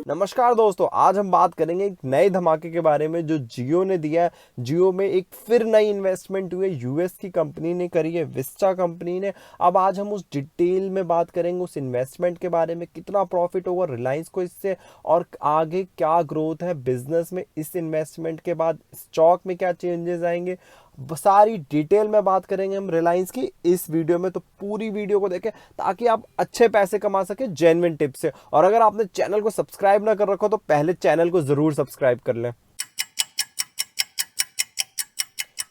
नमस्कार दोस्तों, आज हम बात करेंगे एक नए धमाके के बारे में जो जियो ने दिया है। जियो में एक फिर नई इन्वेस्टमेंट हुई है, यूएस की कंपनी ने करी है, विस्टा कंपनी ने। अब आज हम उस डिटेल में बात करेंगे उस इन्वेस्टमेंट के बारे में, कितना प्रॉफिट होगा रिलायंस को इससे और आगे क्या ग्रोथ है बिजनेस में इस इन्वेस्टमेंट के बाद, स्टॉक में क्या चेंजेस आएंगे, सारी डिटेल में बात करेंगे हम रिलायंस की इस वीडियो में। तो पूरी वीडियो को देखें ताकि आप अच्छे पैसे कमा सके जेन्युइन टिप से। और अगर आपने चैनल को सब्सक्राइब ना कर रखो तो पहले चैनल को जरूर सब्सक्राइब कर लें।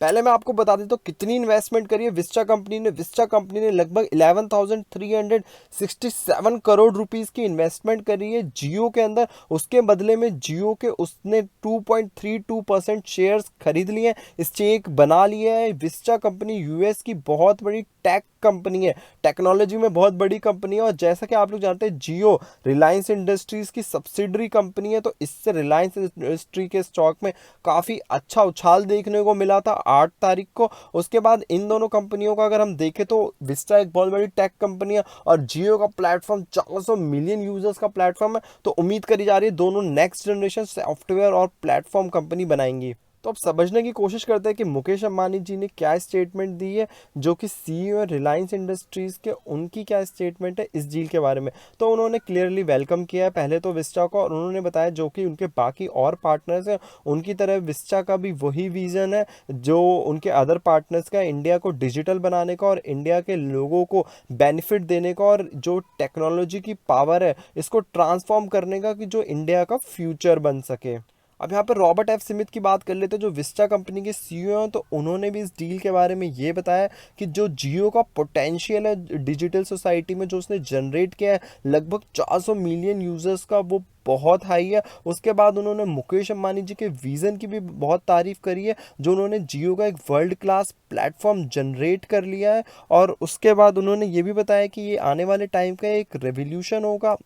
पहले मैं आपको बता देता हूँ कितनी इन्वेस्टमेंट करी है विस्टा कंपनी ने। विस्टा कंपनी ने लगभग 11,367 करोड़ रुपीस की इन्वेस्टमेंट करी है जियो के अंदर। उसके बदले में जियो के उसने 2.32% शेयर्स खरीद लिए, स्टेक बना लिया है। विस्टा कंपनी यूएस की बहुत बड़ी टेक कंपनी है, टेक्नोलॉजी में बहुत बड़ी कंपनी है। और जैसा कि आप लोग जानते हैं जियो रिलायंस इंडस्ट्रीज की सब्सिडरी कंपनी है, तो इससे रिलायंस इंडस्ट्री के स्टॉक में काफ़ी अच्छा उछाल देखने को मिला था 8 तारीख को। उसके बाद इन दोनों कंपनियों का अगर हम देखें तो विस्टा एक बहुत बड़ी टेक कंपनी है और जियो का प्लेटफॉर्म 400 मिलियन यूजर्स का प्लेटफॉर्म है। तो उम्मीद करी जा रही है दोनों नेक्स्ट जनरेशन सॉफ्टवेयर और प्लेटफॉर्म कंपनी बनाएंगी। तो अब समझने की कोशिश करते हैं कि मुकेश अंबानी जी ने क्या स्टेटमेंट दी है, जो कि सीईओ रिलायंस इंडस्ट्रीज के, उनकी क्या स्टेटमेंट है इस डील के बारे में। तो उन्होंने क्लियरली वेलकम किया है पहले तो विस्टा को, और उन्होंने बताया जो कि उनके बाकी और पार्टनर्स हैं उनकी तरह विस्टा का भी वही विजन है जो उनके अदर पार्टनर्स का, इंडिया को डिजिटल बनाने का और इंडिया के लोगों को बेनिफिट देने का, और जो टेक्नोलॉजी की पावर है इसको ट्रांसफॉर्म करने का कि जो इंडिया का फ्यूचर बन सके। अब यहाँ पर रॉबर्ट एफ स्मिथ की बात कर लेते हैं जो विस्टा कंपनी के सीईओ हैं। तो उन्होंने भी इस डील के बारे में ये बताया कि जो जियो का पोटेंशियल है डिजिटल सोसाइटी में, जो उसने जनरेट किया है लगभग 400 मिलियन यूजर्स का, वो बहुत हाई है। उसके बाद उन्होंने मुकेश अंबानी जी के विजन की भी बहुत तारीफ करी है, जो उन्होंने जियो का एक वर्ल्ड क्लास प्लेटफॉर्म जनरेट कर लिया है। और उसके बाद उन्होंने ये भी बताया कि ये आने वाले टाइम का एक रेवोल्यूशन होगा।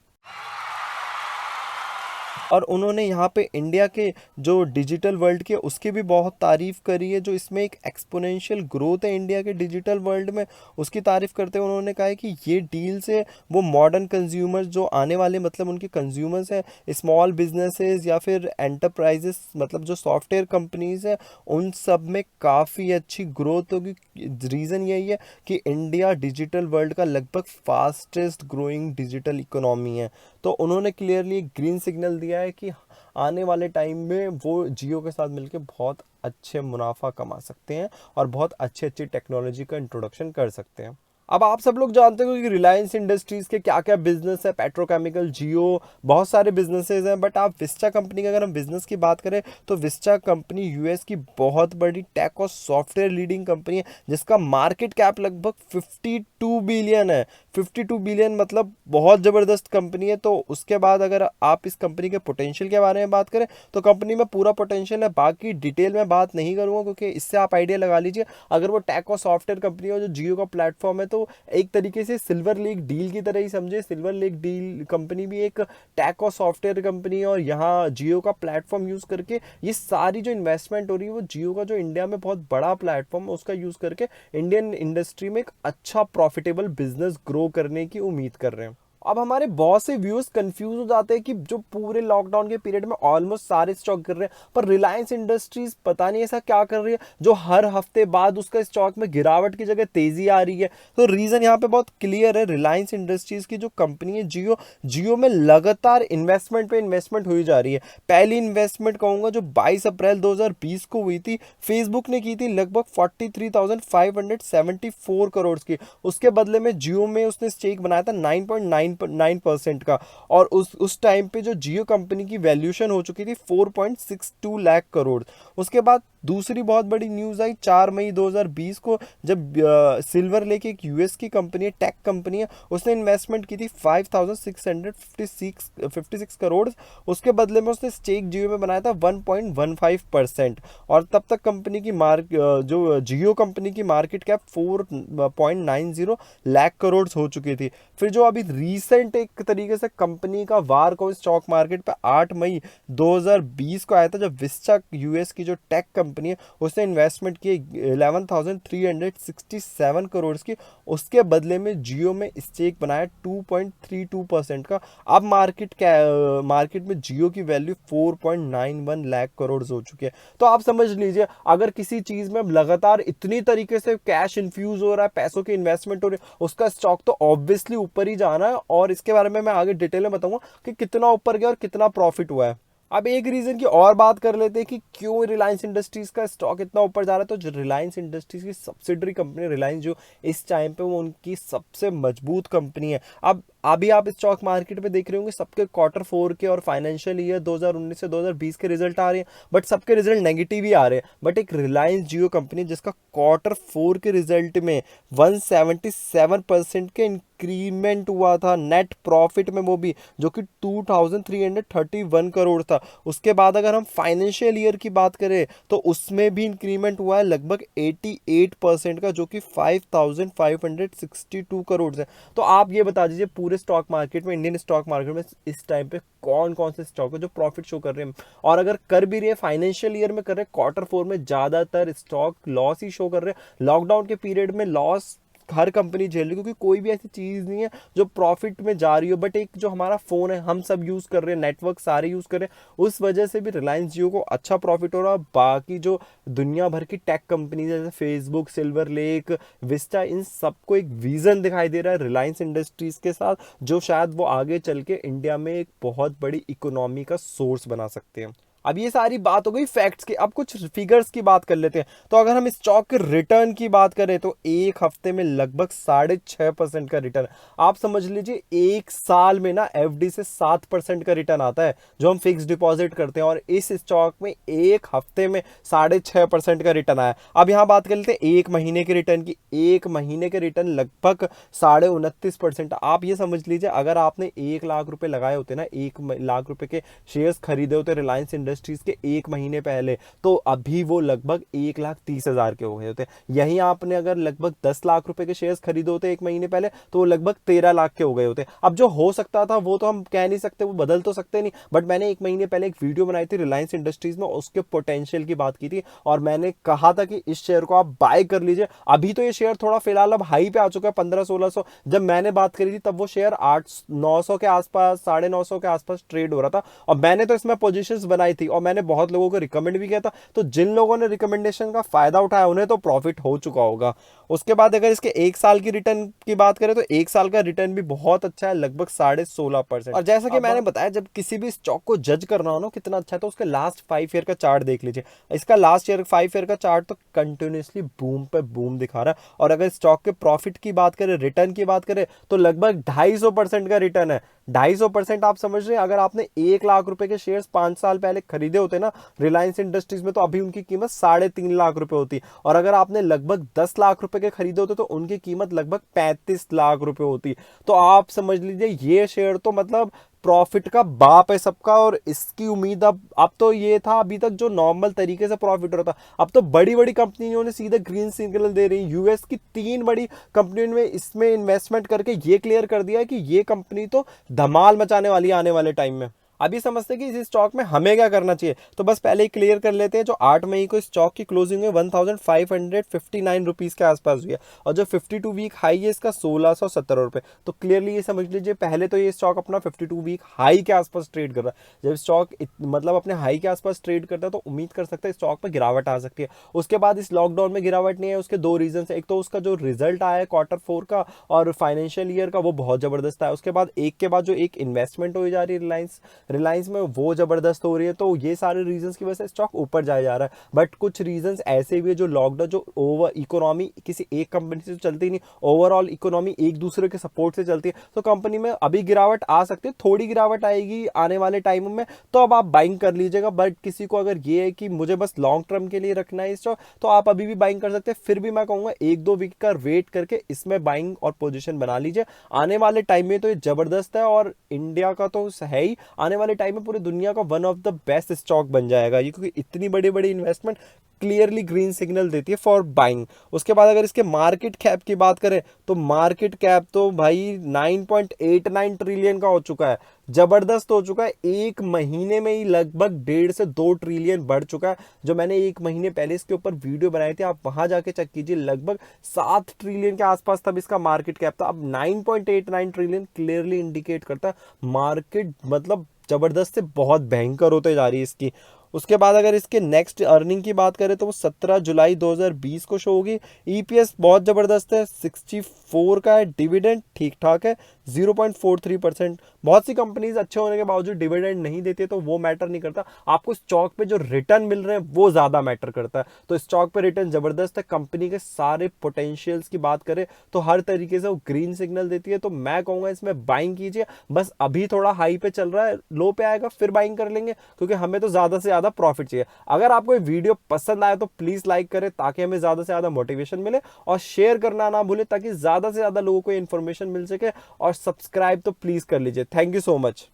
और उन्होंने यहाँ पे इंडिया के जो डिजिटल वर्ल्ड के उसकी भी बहुत तारीफ करी है, जो इसमें एक एक्सपोनेंशियल ग्रोथ है इंडिया के डिजिटल वर्ल्ड में, उसकी तारीफ करते हुए उन्होंने कहा है कि ये डील से वो मॉडर्न कंज्यूमर्स जो आने वाले, मतलब उनके कंज्यूमर्स हैं स्मॉल बिजनेसेस या फिर एंटरप्राइजेस, मतलब जो सॉफ्टवेयर कंपनीज हैं, उन सब में काफ़ी अच्छी ग्रोथ होगी। रीज़न यही है कि इंडिया डिजिटल वर्ल्ड का लगभग फास्टेस्ट ग्रोइंग डिजिटल इकोनॉमी है। तो उन्होंने क्लियरली ग्रीन सिग्नल दिया है कि आने वाले टाइम में वो जियो के साथ मिलकर बहुत अच्छे मुनाफा कमा सकते हैं और बहुत अच्छी अच्छी टेक्नोलॉजी का इंट्रोडक्शन कर सकते हैं। अब आप सब लोग जानते हो कि रिलायंस इंडस्ट्रीज के क्या क्या बिजनेस है, पेट्रोकेमिकल, जियो, बहुत सारे बिजनेसेस हैं। बट आप विस्टा कंपनी का अगर हम बिजनेस की बात करें तो विस्टा कंपनी यूएस की बहुत बड़ी टेक और सॉफ्टवेयर लीडिंग कंपनी है, जिसका मार्केट कैप लगभग 52 बिलियन है। 52 बिलियन मतलब बहुत ज़बरदस्त कंपनी है। तो उसके बाद अगर आप इस कंपनी के पोटेंशियल के बारे में बात करें तो कंपनी में पूरा पोटेंशियल है, बाकी डिटेल में बात नहीं करूँगा क्योंकि इससे आप आइडिया लगा लीजिए। अगर वो टेक और सॉफ्टवेयर कंपनी है जो जियो का प्लेटफॉर्म है, तो एक तरीके से सिल्वर लेक डील की तरह ही समझे। सिल्वर लेक डील कंपनी भी एक टेक और सॉफ्टवेयर कंपनी है, और यहाँ जियो का प्लेटफॉर्म यूज करके ये सारी जो इन्वेस्टमेंट हो रही है वो जियो का जो इंडिया में बहुत बड़ा प्लेटफॉर्म है उसका यूज करके इंडियन इंडस्ट्री में एक अच्छा प्रॉफिटेबल बिजनेस ग्रो करने की उम्मीद कर रहे हैं। अब हमारे बहुत से व्यूअर्स कंफ्यूज हो जाते हैं कि जो पूरे लॉकडाउन के पीरियड में ऑलमोस्ट सारे स्टॉक गिर रहे हैं, पर रिलायंस इंडस्ट्रीज पता नहीं ऐसा क्या कर रही है जो हर हफ्ते बाद उसका स्टॉक में गिरावट की जगह तेजी आ रही है। तो रीजन यहाँ पे बहुत क्लियर है। रिलायंस इंडस्ट्रीज की जो कंपनी है जियो, जियो में लगातार इन्वेस्टमेंट पे इन्वेस्टमेंट हुई जा रही है। पहली इन्वेस्टमेंट कहूंगा जो 22 अप्रैल 2020 को हुई थी, फेसबुक ने की थी लगभग 43,574 करोड़ की। उसके बदले में जियो में उसने स्टेक बनाया था 9.9% का, और उस टाइम पे जो जियो कंपनी की वैल्यूएशन हो चुकी थी 4.62 लाख करोड़। उसके बाद दूसरी बहुत बड़ी न्यूज़ आई 4 मई 2020 को, जब सिल्वर लेक एक यूएस की कंपनी है, टेक कंपनी है, उसने इन्वेस्टमेंट की थी 5,656 करोड़। उसके बदले में उसने स्टेक जियो में बनाया था 1.15%, और तब तक कंपनी की जो जियो कंपनी की मार्केट कैप 4.90 लाख करोड़ हो चुकी थी। फिर जो अभी रीसेंट एक तरीके से कंपनी का वार को स्टॉक मार्केट पे 8 मई 2020 को आया था, जब विस्टा यूएस की जो टेक कंपनी कंपनी है, उसने इन्वेस्टमेंट की 11,367 करोड़ की, उसके बदले में जियो में स्टेक बनाया 2.32% का। अब मार्केट में जियो की वैल्यू 4.91 लाख करोड़ हो चुकी है। तो आप समझ लीजिए, अगर किसी चीज में अब लगातार इतनी तरीके से कैश इन्फ्यूज हो रहा है, पैसों की इन्वेस्टमेंट हो रही है, उसका स्टॉक तो ऑब्वियसली ऊपर ही जाना है। और इसके बारे में मैं आगे डिटेल में बताऊंगा कि कितना ऊपर गया और कितना प्रॉफिट हुआ है। अब एक रीजन की और बात कर लेते हैं कि क्यों रिलायंस इंडस्ट्रीज का स्टॉक इतना ऊपर जा रहा है। तो जो रिलायंस इंडस्ट्रीज की सब्सिडरी कंपनी रिलायंस, जो इस टाइम पे वो उनकी सबसे मजबूत कंपनी है। अब अभी आप स्टॉक मार्केट में देख रहे होंगे, सबके क्वार्टर 4 के और फाइनेंशियल ईयर 2019 से 2020 के रिजल्ट आ रहे हैं, बट सबके रिजल्ट नेगेटिव ही आ रहे हैं। बट एक रिलायंस जियो कंपनी जिसका क्वार्टर 4 के रिजल्ट में 177% के इंक्रीमेंट हुआ था नेट प्रॉफिट में, वो भी जो कि 2331 करोड़ था। उसके बाद अगर हम फाइनेंशियल ईयर की बात करें तो उसमें भी इंक्रीमेंट हुआ है लगभग 88% का, जो कि 5562 करोड़ है। तो आप ये बता दीजिए, पूरे स्टॉक मार्केट में, इंडियन स्टॉक मार्केट में इस टाइम पे कौन कौन से स्टॉक है जो प्रॉफिट शो कर रहे हैं। और अगर कर भी रही है, फाइनेंशियल ईयर में कर रहे हैं, क्वार्टर 4 में ज्यादातर स्टॉक लॉस ही शो कर रहे हैं। लॉकडाउन के पीरियड में लॉस हर कंपनी झेल रही है, क्योंकि कोई भी ऐसी चीज नहीं है जो प्रॉफिट में जा रही हो। बट एक जो हमारा फोन है, हम सब यूज कर रहे हैं, नेटवर्क सारे यूज कर रहे हैं, उस वजह से भी रिलायंस जियो को अच्छा प्रॉफिट हो रहा है। बाकी जो दुनिया भर की टेक कंपनी जैसे फेसबुक, सिल्वर लेक, विस्टा, इन सबको एक विजन दिखाई दे रहा है रिलायंस इंडस्ट्रीज के साथ, जो शायद वो आगे चल के इंडिया में एक बहुत बड़ी इकोनॉमी का सोर्स बना सकते हैं। अब ये सारी बात हो गई फैक्ट्स की, अब कुछ फिगर्स की बात कर लेते हैं। तो अगर हम स्टॉक के रिटर्न की बात करें तो एक हफ्ते में लगभग 6.5% का रिटर्न। आप समझ लीजिए, एक साल में ना एफडी से 7% का रिटर्न आता है जो हम फिक्स डिपॉजिट करते हैं, और इस स्टॉक में एक हफ्ते में 6.5% का रिटर्न आया। अब यहाँ बात कर लेते हैं एक महीने के रिटर्न की। एक महीने के रिटर्न लगभग 29.5%। आप ये समझ लीजिए, अगर आपने 1 लाख रुपए लगाए होते ना, 1 लाख रुपए के शेयर्स खरीदे होते रिलायंस इंडस्ट्रीज के एक महीने पहले, तो अभी वो लगभग 1,30,000 के हो गए होते। यहीं आपने अगर लगभग 10 लाख रुपए के शेयर्स खरीदे होते एक महीने पहले, तो वो लगभग 13 लाख के हो गए होते। अब जो हो सकता था वो तो हम कह नहीं सकते, वो बदल तो सकते नहीं, बट मैंने एक महीने पहले एक वीडियो बनाई थी रिलायंस इंडस्ट्रीज में, उसके पोटेंशियल की बात की थी, और मैंने कहा था कि इस शेयर को आप बाय कर लीजिए। अभी तो ये शेयर थोड़ा फिलहाल अब हाई पे आ चुका है, 1500-1600। जब मैंने बात करी थी तब वो शेयर 800-900 के आसपास, 950 के आसपास ट्रेड हो रहा था, और मैंने तो इसमें पोजीशंस बनाई थी, और मैंने बहुत लोगों को रिकमेंड भी किया था। तो जिन लोगों ने रिकमेंडेशन का फायदा उठाया उन्हें तो प्रॉफिट हो चुका होगा। उसके बाद अगर इसके एक साल की रिटर्न की बात करें तो एक साल का रिटर्न भी बहुत अच्छा है, लगभग 16.5%। और जैसा कि मैंने बताया, जब किसी भी स्टॉक को जज करना हो ना कितना अच्छा है, तो उसके लास्ट 5 ईयर का चार्ट देख लीजिए। इसका लास्ट ईयर 5 ईयर का चार्ट तो कंटिन्यूसली बूम पे बूम दिखा रहा है। और अगर स्टॉक के प्रॉफिट की बात करें, रिटर्न की बात करें, तो लगभग 250% का रिटर्न है। 250%। आप समझ रहे हैं, अगर आपने 1 लाख रुपए के शेयर्स 5 साल पहले खरीदे होते ना रिलायंस इंडस्ट्रीज में, तो अभी उनकी कीमत 3.5 लाख रुपए होती। और अगर आपने लगभग 10 लाख रुपए के खरीदे होते तो उनकी कीमत लगभग 35 लाख रुपए होती। तो आप समझ लीजिए, ये शेयर तो मतलब प्रॉफिट का बाप है सबका। और इसकी उम्मीद अब तो ये था अभी तक जो नॉर्मल तरीके से प्रॉफिट हो रहा था, अब तो बड़ी बड़ी कंपनियों ने सीधे ग्रीन सिग्नल दे रही। यूएस की 3 बड़ी कंपनियों ने इसमें इन्वेस्टमेंट करके ये क्लियर कर दिया है कि ये कंपनी तो धमाल मचाने वाली है आने वाले टाइम में। अभी समझते हैं कि इस स्टॉक में हमें क्या करना चाहिए। तो बस पहले ही क्लियर कर लेते हैं, जो 8 मई को स्टॉक की क्लोजिंग है 1559 रुपीज के आसपास हुई है, और जो 52 वीक हाई है इसका 1617 रुपए। तो क्लियरली ये समझ लीजिए, पहले तो ये स्टॉक अपना 52 वीक हाई के आसपास ट्रेड कर रहा है। जब स्टॉक मतलब अपने हाई के आसपास ट्रेड करता है तो उम्मीद कर सकते हैं स्टॉक में गिरावट आ सकती है। उसके बाद इस लॉकडाउन में गिरावट नहीं है, उसके 2 रीजन है। एक तो उसका जो रिजल्ट आया है क्वार्टर 4 का और फाइनेंशियल ईयर का, वो बहुत जबरदस्त है। उसके बाद एक के बाद जो एक इन्वेस्टमेंट हो जा रही है रिलायंस में, वो जबरदस्त हो रही है। तो ये सारे रीजंस की वजह से स्टॉक ऊपर जाया जा रहा है। बट कुछ रीजंस ऐसे भी है, जो लॉकडाउन, जो ओवर इकोनॉमी किसी एक कंपनी से चलती नहीं, ओवरऑल इकोनॉमी एक दूसरे के सपोर्ट से चलती है। तो कंपनी में अभी गिरावट आ सकती है, थोड़ी गिरावट आएगी आने वाले टाइम में, तो अब आप बाइंग कर लीजिएगा। बट किसी को अगर ये है कि मुझे बस लॉन्ग टर्म के लिए रखना है स्टॉक, तो आप अभी भी बाइंग कर सकते हैं। फिर भी मैं कहूंगा 1-2 वीक का वेट करके इसमें बाइंग और पोजिशन बना लीजिए। आने वाले टाइम में तो ये जबरदस्त है, और इंडिया का तो है ही, आने वाले टाइम में पूरी दुनिया का one of the best stock बन जाएगा ये, क्योंकि इतनी बड़ी बड़ी इन्वेस्टमेंट क्लियरली ग्रीन सिग्नल देती है फॉर बाइंग। उसके बाद अगर इसके मार्केट कैप की बात करें तो मार्केट कैप तो भाई 9.89 ट्रिलियन का हो चुका है, जबरदस्त हो चुका है। एक महीने में ही लगभग 1.5 से 2 ट्रिलियन बढ़ चुका है। जो मैंने एक महीने पहले इसके ऊपर वीडियो बनाई थी, आप वहां जाके चेक कीजिए, लगभग 7 ट्रिलियन के आसपास तब इसका मार्केट कैप था। अब 9.89 ट्रिलियन क्लियरली इंडिकेट करता है मार्केट मतलब जबरदस्त से बहुत भयंकर होते जा रही है इसकी। उसके बाद अगर इसके नेक्स्ट अर्निंग की बात करें तो वो 17 जुलाई 2020 को शो होगी। ईपीएस बहुत ज़बरदस्त है, 64 का है। डिविडेंड ठीक ठाक है, 0.43%। बहुत सी कंपनीज अच्छे होने के बावजूद डिविडेंड नहीं देती है, तो वो मैटर नहीं करता। आपको स्टॉक पे जो रिटर्न मिल रहे हैं वो ज़्यादा मैटर करता है। तो स्टॉक पे रिटर्न ज़बरदस्त है। कंपनी के सारे पोटेंशियल्स की बात करें तो हर तरीके से वो ग्रीन सिग्नल देती है। तो मैं कहूँगा इसमें बाइंग कीजिए। बस अभी थोड़ा हाई पे चल रहा है, लो पे आएगा फिर बाइंग कर लेंगे, क्योंकि हमें तो ज़्यादा से ज़्यादा प्रॉफिट चाहिए। अगर आपको ये वीडियो पसंद आए तो प्लीज लाइक करें, ताकि हमें ज्यादा से ज्यादा मोटिवेशन मिले, और शेयर करना ना भूलें ताकि ज्यादा से ज्यादा लोगों को इन्फॉर्मेशन मिल सके। और सब्सक्राइब तो प्लीज कर लीजिए। Thank you so much.